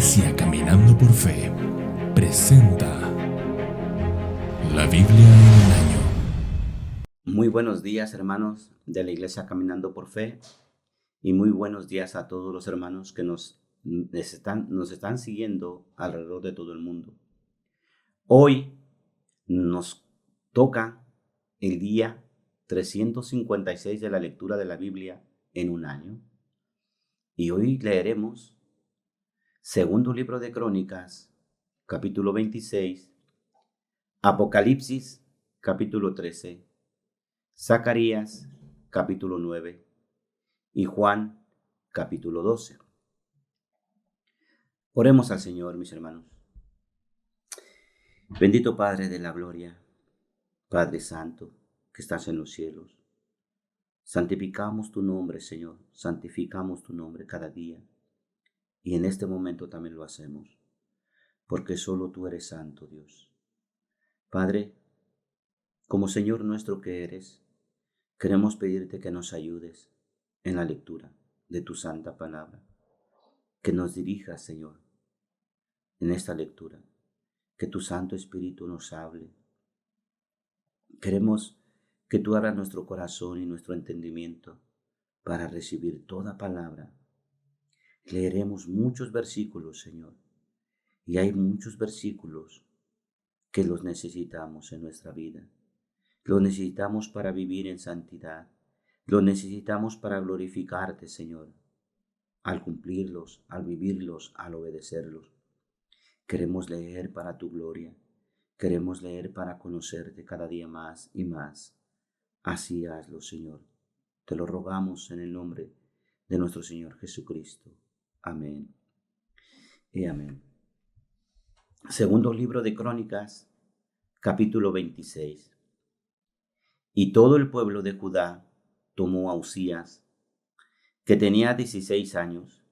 Iglesia Caminando por Fe presenta la Biblia en un año. Muy buenos días, hermanos de la Iglesia Caminando por Fe, y muy buenos días a todos los hermanos que nos están siguiendo alrededor de todo el mundo. Hoy nos toca el día 356 de la lectura de la Biblia en un año, y hoy leeremos segundo libro de Crónicas, capítulo 26, Apocalipsis, capítulo 13, Zacarías, capítulo 9 y Juan, capítulo 12. Oremos al Señor, mis hermanos. Bendito Padre de la gloria, Padre Santo, que estás en los cielos. Santificamos tu nombre, Señor, santificamos tu nombre cada día. Y en este momento también lo hacemos, porque solo tú eres santo, Dios. Padre, como Señor nuestro que eres, queremos pedirte que nos ayudes en la lectura de tu santa palabra, que nos dirijas, Señor, en esta lectura, que tu Santo Espíritu nos hable. Queremos que tú abras nuestro corazón y nuestro entendimiento para recibir toda palabra. Leeremos muchos versículos, Señor, y hay muchos versículos que los necesitamos en nuestra vida. Los necesitamos para vivir en santidad. Los necesitamos para glorificarte, Señor, al cumplirlos, al vivirlos, al obedecerlos. Queremos leer para tu gloria. Queremos leer para conocerte cada día más y más. Así hazlo, Señor. Te lo rogamos en el nombre de nuestro Señor Jesucristo. Amén y amén. Segundo libro de Crónicas, capítulo 26. Y todo el pueblo de Judá tomó a Uzías, que tenía 16 años,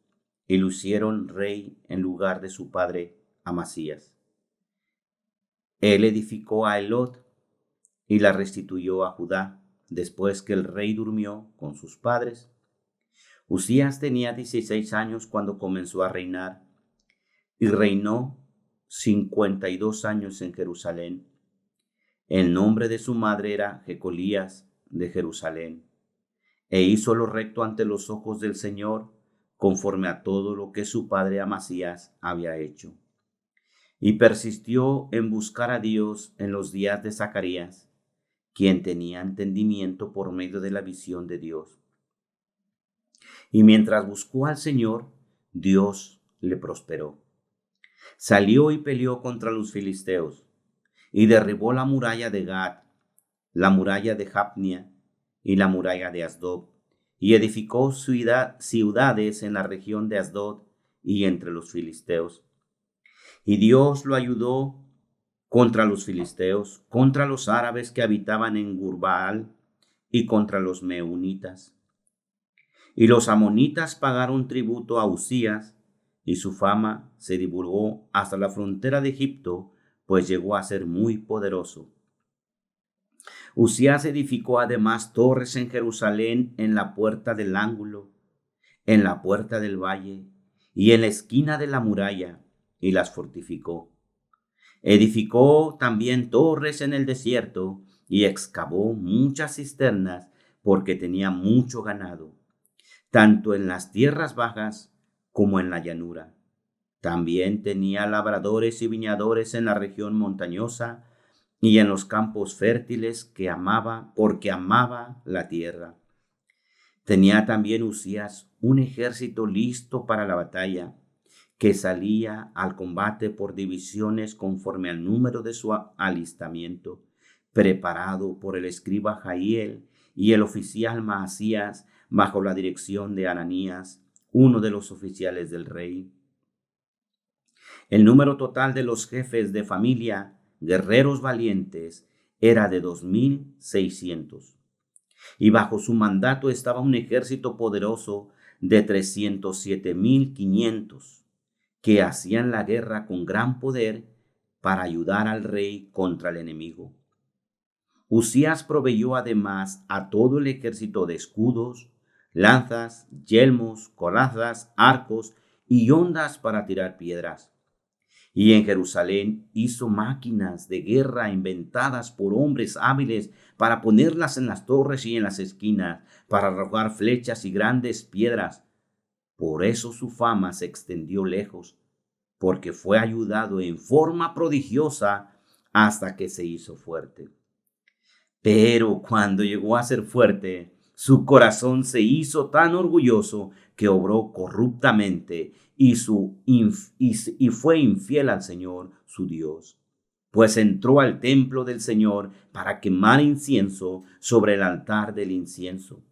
y lo hicieron rey en lugar de su padre Amasías. Él edificó a Elot y la restituyó a Judá, después que el rey durmió con sus padres. Uzías tenía 16 años cuando comenzó a reinar, y reinó 52 años en Jerusalén. El nombre de su madre era Jecolías de Jerusalén, e hizo lo recto ante los ojos del Señor, conforme a todo lo que su padre Amasías había hecho. Y persistió en buscar a Dios en los días de Zacarías, quien tenía entendimiento por medio de la visión de Dios. Y mientras buscó al Señor, Dios le prosperó. Salió y peleó contra los filisteos, y derribó la muralla de Gat, la muralla de Jabnia y la muralla de Asdod, y edificó ciudades en la región de Asdod y entre los filisteos. Y Dios lo ayudó contra los filisteos, contra los árabes que habitaban en Gurbaal y contra los meunitas. Y los amonitas pagaron tributo a Uzías, y su fama se divulgó hasta la frontera de Egipto, pues llegó a ser muy poderoso. Uzías edificó además torres en Jerusalén, en la puerta del ángulo, en la puerta del valle y en la esquina de la muralla, y las fortificó. Edificó también torres en el desierto y excavó muchas cisternas, porque tenía mucho ganado, tanto en las tierras bajas como en la llanura. También tenía labradores y viñadores en la región montañosa y en los campos fértiles que amaba, porque amaba la tierra. Tenía también Uzías un ejército listo para la batalla, que salía al combate por divisiones conforme al número de su alistamiento, preparado por el escriba Jahiel y el oficial Maasías, bajo la dirección de Ananías, uno de los oficiales del rey. El número total de los jefes de familia, guerreros valientes, era de 2,600. Y bajo su mandato estaba un ejército poderoso de 307,500, que hacían la guerra con gran poder para ayudar al rey contra el enemigo. Uzías proveyó además a todo el ejército de escudos, lanzas, yelmos, corazas, arcos y ondas para tirar piedras. Y en Jerusalén hizo máquinas de guerra inventadas por hombres hábiles para ponerlas en las torres y en las esquinas, para arrojar flechas y grandes piedras. Por eso su fama se extendió lejos, porque fue ayudado en forma prodigiosa hasta que se hizo fuerte. Pero cuando llegó a ser fuerte, su corazón se hizo tan orgulloso que obró corruptamente y fue infiel al Señor su Dios. Pues entró al templo del Señor para quemar incienso sobre el altar del incienso.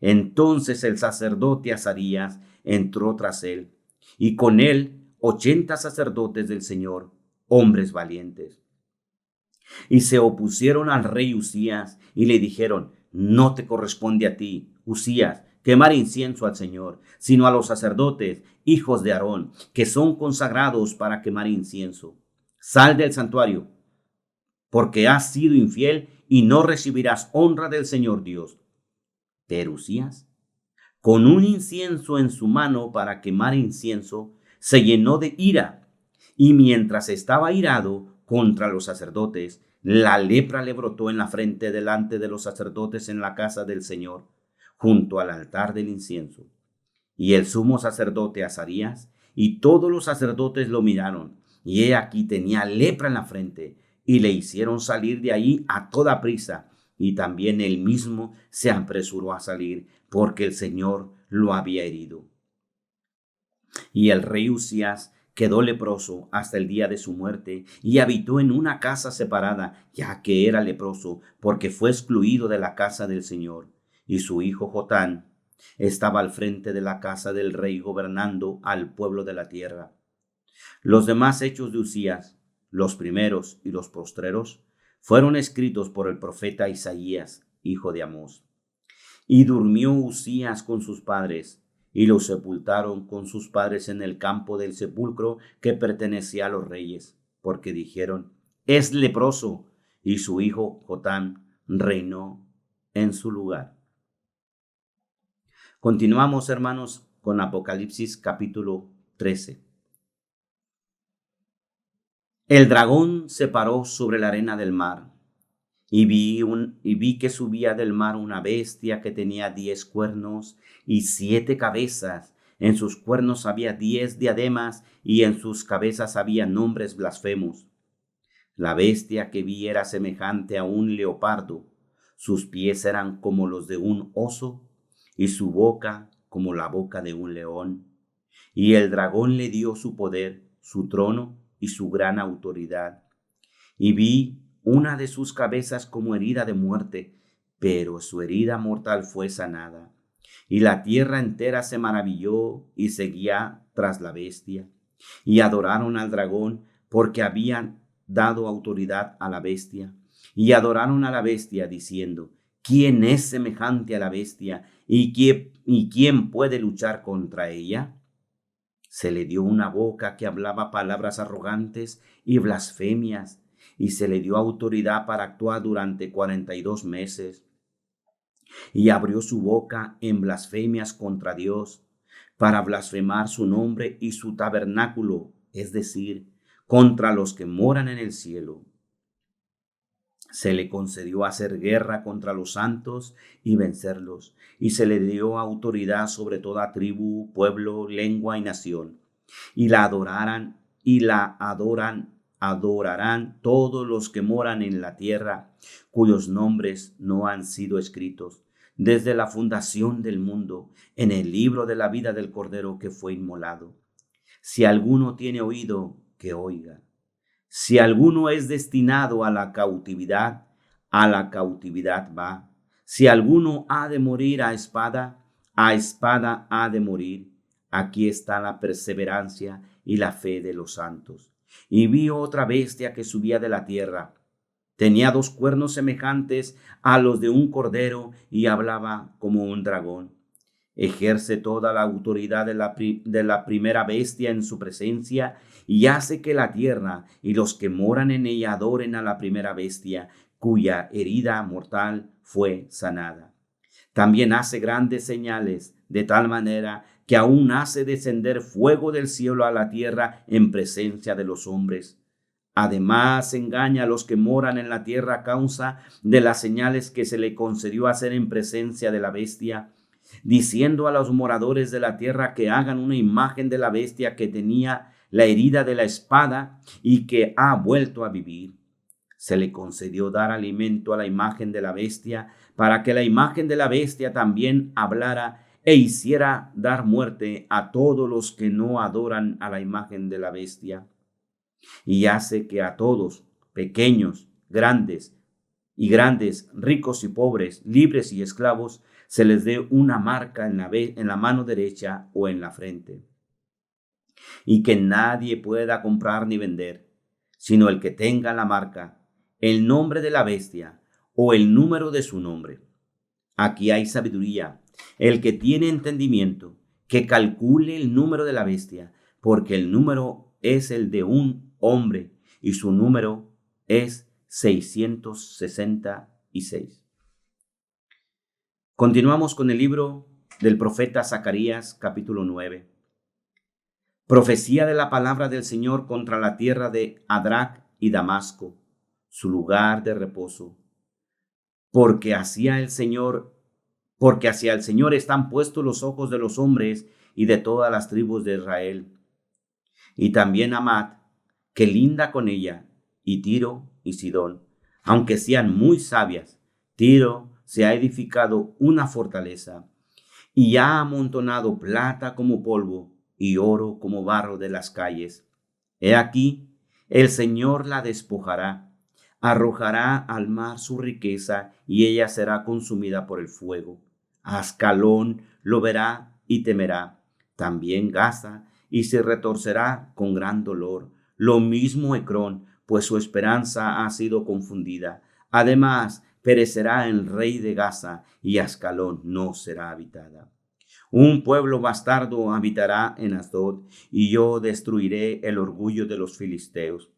Entonces el sacerdote Azarías entró tras él, y con él 80 sacerdotes del Señor, hombres valientes. Y se opusieron al rey Usías y le dijeron: no te corresponde a ti, Usías, quemar incienso al Señor, sino a los sacerdotes, hijos de Aarón, que son consagrados para quemar incienso. Sal del santuario, porque has sido infiel y no recibirás honra del Señor Dios. Pero Usías, con un incienso en su mano para quemar incienso, se llenó de ira, y mientras estaba irado contra los sacerdotes, la lepra le brotó en la frente delante de los sacerdotes en la casa del Señor, junto al altar del incienso. Y el sumo sacerdote Azarías y todos los sacerdotes lo miraron, y he aquí tenía lepra en la frente, y le hicieron salir de ahí a toda prisa, y también él mismo se apresuró a salir, porque el Señor lo había herido. Y el rey Usías quedó leproso hasta el día de su muerte, y habitó en una casa separada, ya que era leproso, porque fue excluido de la casa del Señor. Y su hijo Jotán estaba al frente de la casa del rey, gobernando al pueblo de la tierra. Los demás hechos de Usías, los primeros y los postreros, fueron escritos por el profeta Isaías, hijo de Amós. Y durmió Usías con sus padres, y lo sepultaron con sus padres en el campo del sepulcro que pertenecía a los reyes, porque dijeron: es leproso, y su hijo Jotán reinó en su lugar. Continuamos, hermanos, con Apocalipsis capítulo 13. El dragón se paró sobre la arena del mar, y vi que subía del mar una bestia que tenía 10 cuernos y 7 cabezas. En sus cuernos había 10 diademas, y en sus cabezas había nombres blasfemos. La bestia que vi era semejante a un leopardo, sus pies eran como los de un oso, y su boca como la boca de un león. Y el dragón le dio su poder, su trono y su gran autoridad. Y vi una de sus cabezas como herida de muerte, pero su herida mortal fue sanada. Y la tierra entera se maravilló y seguía tras la bestia. Y adoraron al dragón, porque habían dado autoridad a la bestia. Y adoraron a la bestia, diciendo: ¿quién es semejante a la bestia? ¿Y quién puede luchar contra ella? Se le dio una boca que hablaba palabras arrogantes y blasfemias, y se le dio autoridad para actuar durante 42 meses. Y abrió su boca en blasfemias contra Dios, para blasfemar su nombre y su tabernáculo, es decir, contra los que moran en el cielo. Se le concedió hacer guerra contra los santos y vencerlos, y se le dio autoridad sobre toda tribu, pueblo, lengua y nación. Y la adorarán todos los que moran en la tierra, cuyos nombres no han sido escritos desde la fundación del mundo en el libro de la vida del Cordero que fue inmolado. Si alguno tiene oído, que oiga. Si alguno es destinado a la cautividad va. Si alguno ha de morir a espada ha de morir. Aquí está la perseverancia y la fe de los santos. Y vi otra bestia que subía de la tierra. Tenía 2 cuernos semejantes a los de un cordero y hablaba como un dragón. Ejerce toda la autoridad de la primera bestia en su presencia, y hace que la tierra y los que moran en ella adoren a la primera bestia, cuya herida mortal fue sanada. También hace grandes señales, de tal manera que aún hace descender fuego del cielo a la tierra en presencia de los hombres. Además, engaña a los que moran en la tierra a causa de las señales que se le concedió hacer en presencia de la bestia, diciendo a los moradores de la tierra que hagan una imagen de la bestia que tenía la herida de la espada y que ha vuelto a vivir. Se le concedió dar alimento a la imagen de la bestia, para que la imagen de la bestia también hablara e hiciera dar muerte a todos los que no adoran a la imagen de la bestia. Y hace que a todos, pequeños, grandes, ricos y pobres, libres y esclavos, se les dé una marca en la mano derecha o en la frente. Y que nadie pueda comprar ni vender, sino el que tenga la marca, el nombre de la bestia o el número de su nombre. Aquí hay sabiduría. El que tiene entendimiento, que calcule el número de la bestia, porque el número es el de un hombre y su número es 666. Continuamos con el libro del profeta Zacarías, capítulo 9. Profecía de la palabra del Señor contra la tierra de Adrac y Damasco, su lugar de reposo. Porque hacia el Señor están puestos los ojos de los hombres y de todas las tribus de Israel. Y también Hamat, que linda con ella, y Tiro y Sidón, aunque sean muy sabias. Tiro se ha edificado una fortaleza y ha amontonado plata como polvo y oro como barro de las calles. He aquí, el Señor la despojará, arrojará al mar su riqueza y ella será consumida por el fuego. Ascalón lo verá y temerá, también Gaza, y se retorcerá con gran dolor. Lo mismo Ecrón, pues su esperanza ha sido confundida. Además, perecerá el rey de Gaza, y Ascalón no será habitada. Un pueblo bastardo habitará en Asdod, y yo destruiré el orgullo de los filisteos.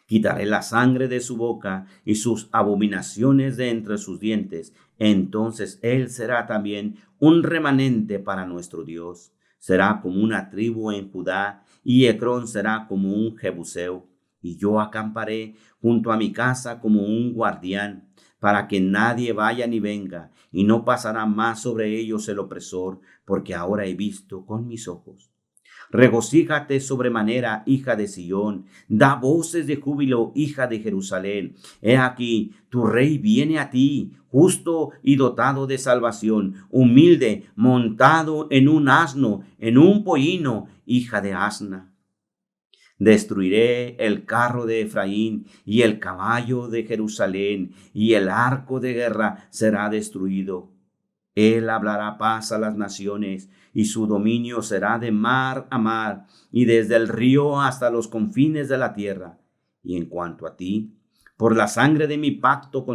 Quitaré la sangre de su boca y sus abominaciones de entre sus dientes. Entonces él será también un remanente para nuestro Dios. Será como una tribu en Judá, y Ecrón será como un jebuseo. Y yo acamparé junto a mi casa como un guardián, para que nadie vaya ni venga, y no pasará más sobre ellos el opresor, porque ahora he visto con mis ojos. Regocíjate sobremanera, hija de Sión, da voces de júbilo, hija de Jerusalén. He aquí, tu rey viene a ti, justo y dotado de salvación, humilde, montado en un asno, en un pollino, hija de asna. Destruiré el carro de Efraín y el caballo de Jerusalén, y el arco de guerra será destruido. Él hablará paz a las naciones, y su dominio será de mar a mar, y desde el río hasta los confines de la tierra. Y en cuanto a ti, por la sangre de mi pacto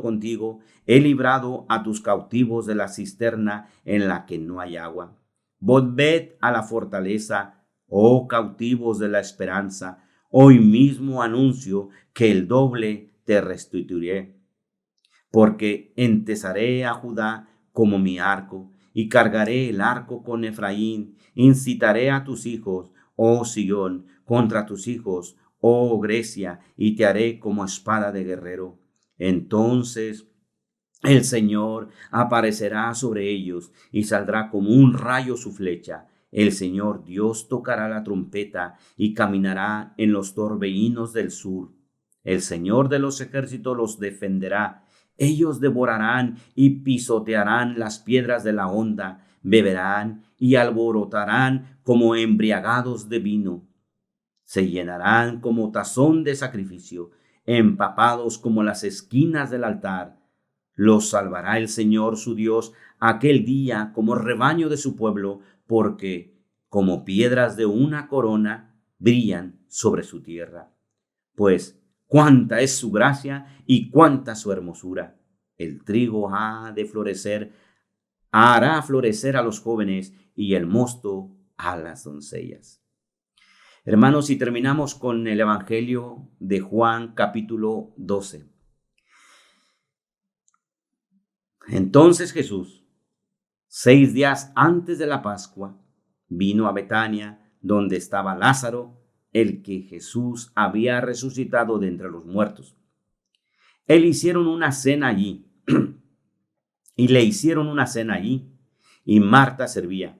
contigo, he librado a tus cautivos de la cisterna en la que no hay agua. Volved a la fortaleza, oh cautivos de la esperanza. Hoy mismo anuncio que el doble te restituiré. Porque entesaré a Judá como mi arco, y cargaré el arco con Efraín. Incitaré a tus hijos, oh Sión, contra tus hijos, oh Grecia, y te haré como espada de guerrero. Entonces el Señor aparecerá sobre ellos, y saldrá como un rayo su flecha. El Señor Dios tocará la trompeta, y caminará en los torbellinos del sur. El Señor de los ejércitos los defenderá. Ellos devorarán y pisotearán las piedras de la honda, beberán y alborotarán como embriagados de vino. Se llenarán como tazón de sacrificio, empapados como las esquinas del altar. Los salvará el Señor su Dios aquel día como rebaño de su pueblo, porque como piedras de una corona brillan sobre su tierra. Pues cuánta es su gracia y cuánta su hermosura. El trigo hará florecer a los jóvenes, y el mosto a las doncellas. Hermanos, y terminamos con el Evangelio de Juan, capítulo 12. Entonces Jesús, 6 días antes de la Pascua, vino a Betania, donde estaba Lázaro, el que Jesús había resucitado de entre los muertos. Él hicieron una cena allí, y le hicieron una cena allí, y Marta servía,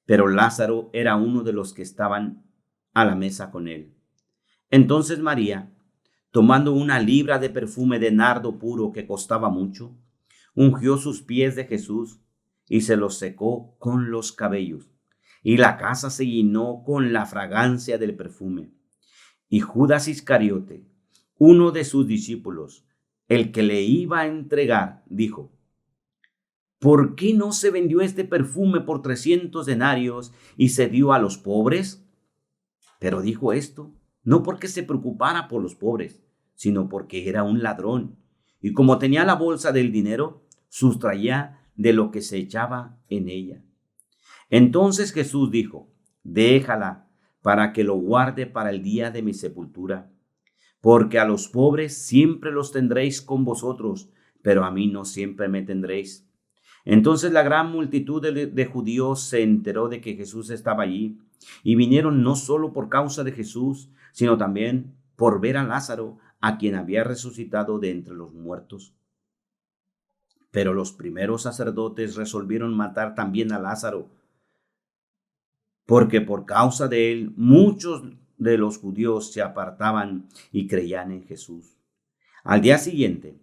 pero Lázaro era uno de los que estaban a la mesa con él. Entonces María, tomando una libra de perfume de nardo puro que costaba mucho, ungió sus pies de Jesús y se los secó con los cabellos, y la casa se llenó con la fragancia del perfume. Y Judas Iscariote, uno de sus discípulos, el que le iba a entregar, dijo: ¿por qué no se vendió este perfume por 300 denarios y se dio a los pobres? Pero dijo esto no porque se preocupara por los pobres, sino porque era un ladrón, y como tenía la bolsa del dinero, sustraía de lo que se echaba en ella. Entonces Jesús dijo: déjala, para que lo guarde para el día de mi sepultura, porque a los pobres siempre los tendréis con vosotros, pero a mí no siempre me tendréis. Entonces la gran multitud de judíos se enteró de que Jesús estaba allí, y vinieron no solo por causa de Jesús, sino también por ver a Lázaro, a quien había resucitado de entre los muertos. Pero los primeros sacerdotes resolvieron matar también a Lázaro, porque por causa de él muchos de los judíos se apartaban y creían en Jesús. Al día siguiente,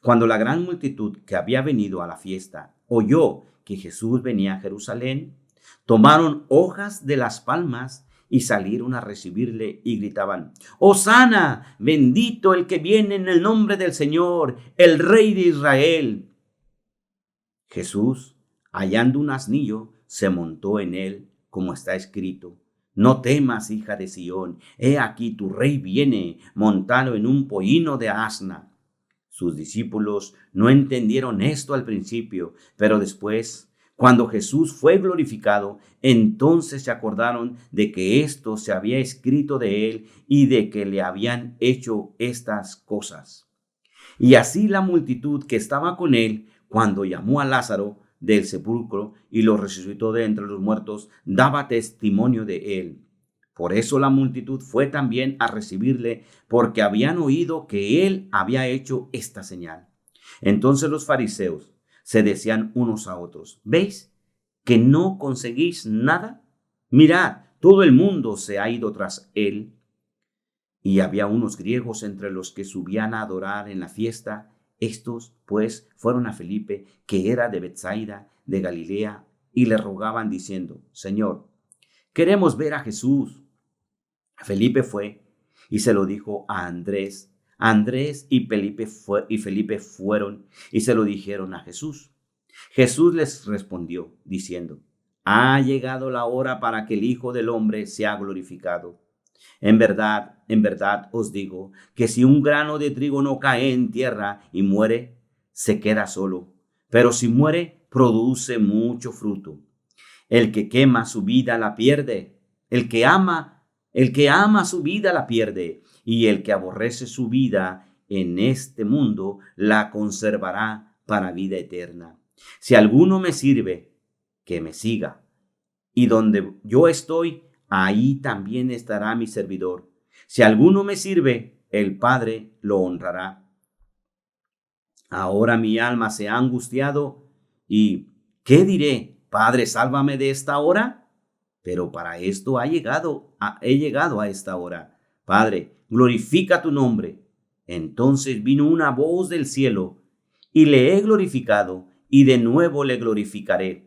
cuando la gran multitud que había venido a la fiesta oyó que Jesús venía a Jerusalén, tomaron hojas de las palmas y salieron a recibirle y gritaban: ¡Hosana! Bendito el que viene en el nombre del Señor, el Rey de Israel. Jesús, hallando un asnillo, se montó en él, como está escrito: no temas, hija de Sión, he aquí tu rey viene, montado en un pollino de asna. Sus discípulos no entendieron esto al principio, pero después, cuando Jesús fue glorificado, entonces se acordaron de que esto se había escrito de él y de que le habían hecho estas cosas. Y así la multitud que estaba con él, cuando llamó a Lázaro del sepulcro y lo resucitó de entre los muertos, daba testimonio de él. Por eso la multitud fue también a recibirle, porque habían oído que él había hecho esta señal. Entonces los fariseos se decían unos a otros: ¿veis que no conseguís nada? Mirad, todo el mundo se ha ido tras él. Y había unos griegos entre los que subían a adorar en la fiesta. Estos, pues, fueron a Felipe, que era de Betsaida, de Galilea, y le rogaban diciendo: Señor, queremos ver a Jesús. Felipe fue y se lo dijo a Andrés. Andrés y Felipe fueron y se lo dijeron a Jesús. Jesús les respondió diciendo: ha llegado la hora para que el Hijo del Hombre sea glorificado. En verdad os digo que si un grano de trigo no cae en tierra y muere, se queda solo, pero si muere, produce mucho fruto. El que quema su vida la pierde, el que ama su vida la pierde, y el que aborrece su vida en este mundo la conservará para vida eterna. Si alguno me sirve, que me siga, y donde yo estoy, ahí también estará mi servidor. Si alguno me sirve, el Padre lo honrará. Ahora mi alma se ha angustiado, y ¿qué diré? Padre, sálvame de esta hora. Pero para esto he llegado a esta hora. Padre, glorifica tu nombre. Entonces vino una voz del cielo: y le he glorificado, y de nuevo le glorificaré.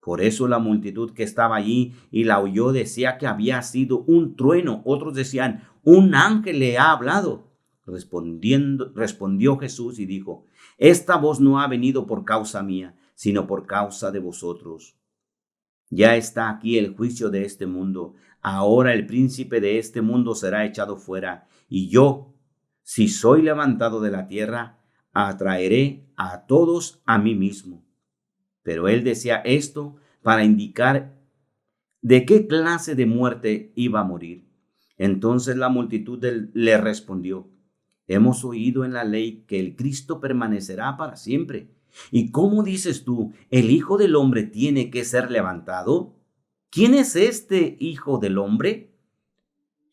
Por eso la multitud que estaba allí y la oyó decía que había sido un trueno. Otros decían: un ángel le ha hablado. Respondió Jesús y dijo: esta voz no ha venido por causa mía, sino por causa de vosotros. Ya está aquí el juicio de este mundo. Ahora el príncipe de este mundo será echado fuera. Y yo, si soy levantado de la tierra, atraeré a todos a mí mismo. Pero él decía esto para indicar de qué clase de muerte iba a morir. Entonces la multitud le respondió: hemos oído en la ley que el Cristo permanecerá para siempre. ¿Y cómo dices tú, el Hijo del Hombre tiene que ser levantado? ¿Quién es este Hijo del Hombre?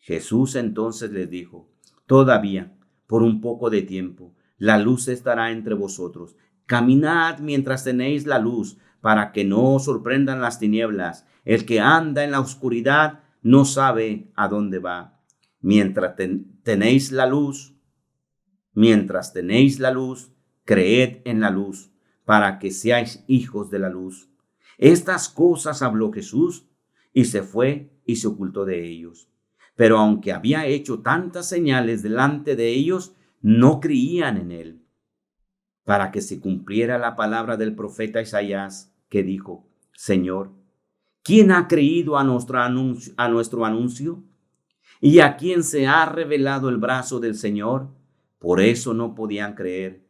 Jesús entonces les dijo, todavía, por un poco de tiempo, la luz estará entre vosotros. Caminad mientras tenéis la luz, para que no os sorprendan las tinieblas. El que anda en la oscuridad no sabe a dónde va. Mientras tenéis la luz, creed en la luz, para que seáis hijos de la luz. Estas cosas habló Jesús, y se fue y se ocultó de ellos. Pero aunque había hecho tantas señales delante de ellos, no creían en él. Para que se cumpliera la palabra del profeta Isaías, que dijo, Señor, ¿quién ha creído a nuestro anuncio? ¿Y a quién se ha revelado el brazo del Señor? Por eso no podían creer,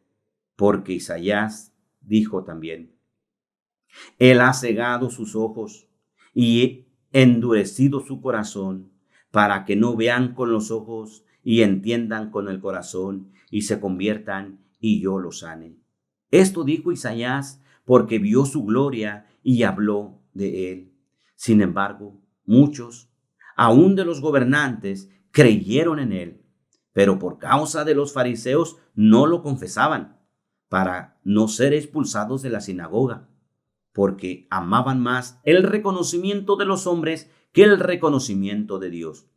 porque Isaías dijo también, Él ha cegado sus ojos y endurecido su corazón, para que no vean con los ojos y entiendan con el corazón y se conviertan y yo los sane. Esto dijo Isaías porque vio su gloria y habló de él. Sin embargo, muchos, aun de los gobernantes, creyeron en él, pero por causa de los fariseos no lo confesaban, para no ser expulsados de la sinagoga, porque amaban más el reconocimiento de los hombres que el reconocimiento de Dios.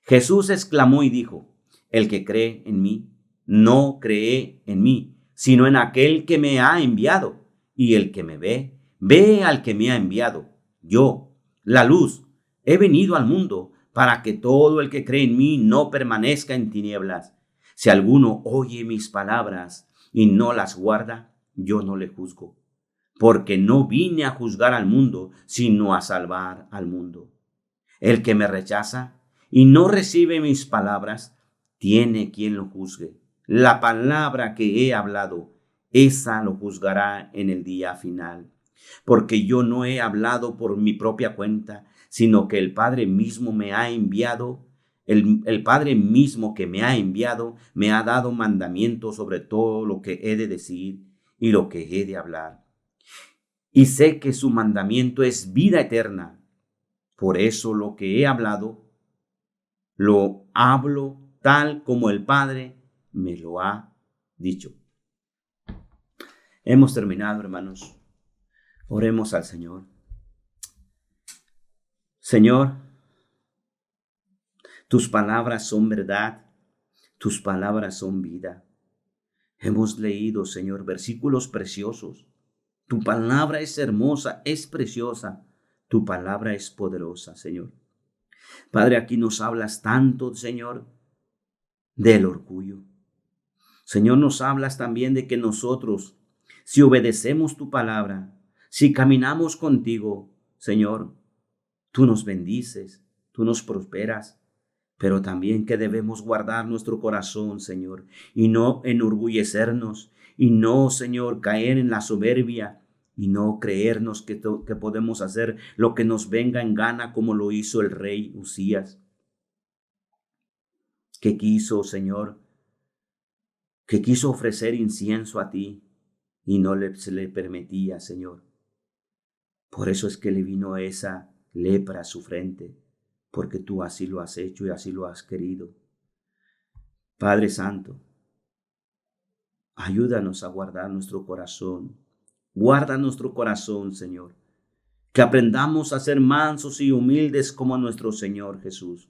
Jesús exclamó y dijo, el que cree en mí, no cree en mí, sino en aquel que me ha enviado. Y el que me ve, ve al que me ha enviado. Yo, la luz, he venido al mundo para que todo el que cree en mí no permanezca en tinieblas. Si alguno oye mis palabras y no las guarda, yo no le juzgo, porque no vine a juzgar al mundo, sino a salvar al mundo. El que me rechaza y no recibe mis palabras, tiene quien lo juzgue. La palabra que he hablado, esa lo juzgará en el día final. Porque yo no he hablado por mi propia cuenta, sino que el Padre mismo me ha enviado. El Padre mismo que me ha enviado me ha dado mandamientos sobre todo lo que he de decir y lo que he de hablar. Y sé que su mandamiento es vida eterna. Por eso lo que he hablado, lo hablo tal como el Padre me lo ha dicho. Hemos terminado, hermanos. Oremos al Señor. Señor, tus palabras son verdad, tus palabras son vida. Hemos leído, Señor, versículos preciosos. Tu palabra es hermosa, es preciosa. Tu palabra es poderosa, Señor. Padre, aquí nos hablas tanto, Señor, del orgullo. Señor, nos hablas también de que nosotros, si obedecemos tu palabra, si caminamos contigo, Señor, tú nos bendices, tú nos prosperas, pero también que debemos guardar nuestro corazón, Señor, y no enorgullecernos, y no, Señor, caer en la soberbia, y no creernos que podemos hacer lo que nos venga en gana, como lo hizo el rey Usías, que quiso, Señor, que quiso ofrecer incienso a ti, y no se le permitía, Señor. Por eso es que le vino esa lepra a su frente, porque tú así lo has hecho y así lo has querido. Padre Santo, ayúdanos a guardar nuestro corazón. Guarda nuestro corazón, Señor. Que aprendamos a ser mansos y humildes como nuestro Señor Jesús.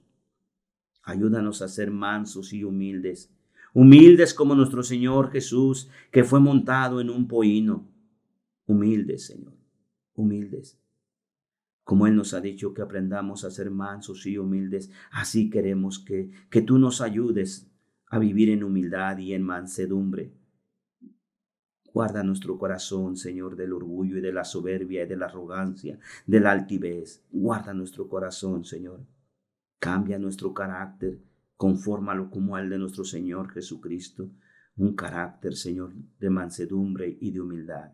Ayúdanos a ser mansos y humildes. Humildes como nuestro Señor Jesús, que fue montado en un pollino. Humildes, Señor. Humildes. Como Él nos ha dicho que aprendamos a ser mansos y humildes, así queremos que tú nos ayudes a vivir en humildad y en mansedumbre. Guarda nuestro corazón, Señor, del orgullo y de la soberbia y de la arrogancia, de la altivez. Guarda nuestro corazón, Señor. Cambia nuestro carácter, confórmalo como al de nuestro Señor Jesucristo. Un carácter, Señor, de mansedumbre y de humildad.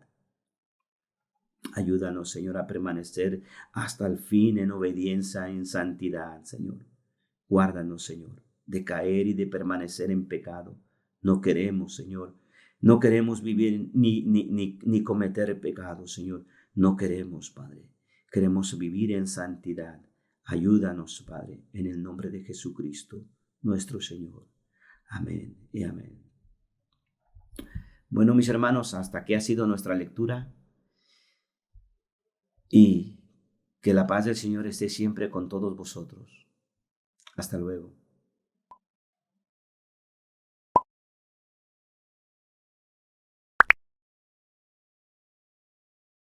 Ayúdanos, Señor, a permanecer hasta el fin en obediencia, en santidad, Señor. Guárdanos, Señor, de caer y de permanecer en pecado. No queremos, Señor, No queremos vivir ni cometer pecado, Señor. No queremos, Padre. Queremos vivir en santidad. Ayúdanos, Padre, en el nombre de Jesucristo, nuestro Señor. Amén y amén. Bueno, mis hermanos, hasta aquí ha sido nuestra lectura. Y que la paz del Señor esté siempre con todos vosotros. Hasta luego.